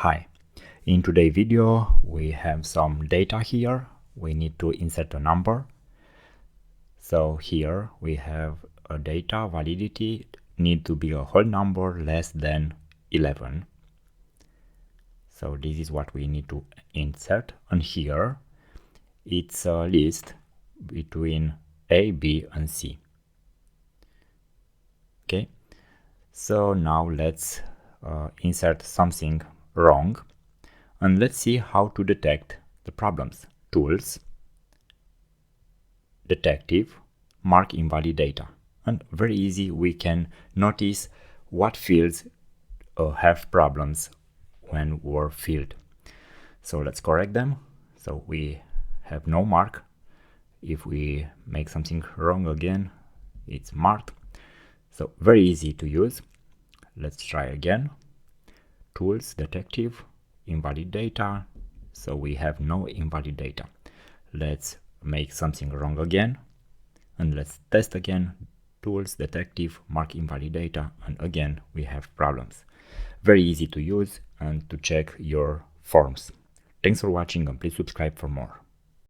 Hi, in today's video we have some data here. We need to insert a number. So here we have a data validity need to be a whole number less than 11. So this is what we need to insert, and here it's a list between A, B and C. Okay, so now let's insert something wrong, and let's see how to detect the problems. Tools, detective, mark invalid data, and very easy we can notice what fields have problems when were filled. So let's correct them. So we have no mark. If we make something wrong again, it's marked. So very easy to use. Let's try again. Tools, detective, invalid data. So we have no invalid data. Let's make something wrong again, and let's test again. Tools, detective, mark invalid data, and again we have problems. Very easy to use and to check your forms. Thanks for watching, and please subscribe for more.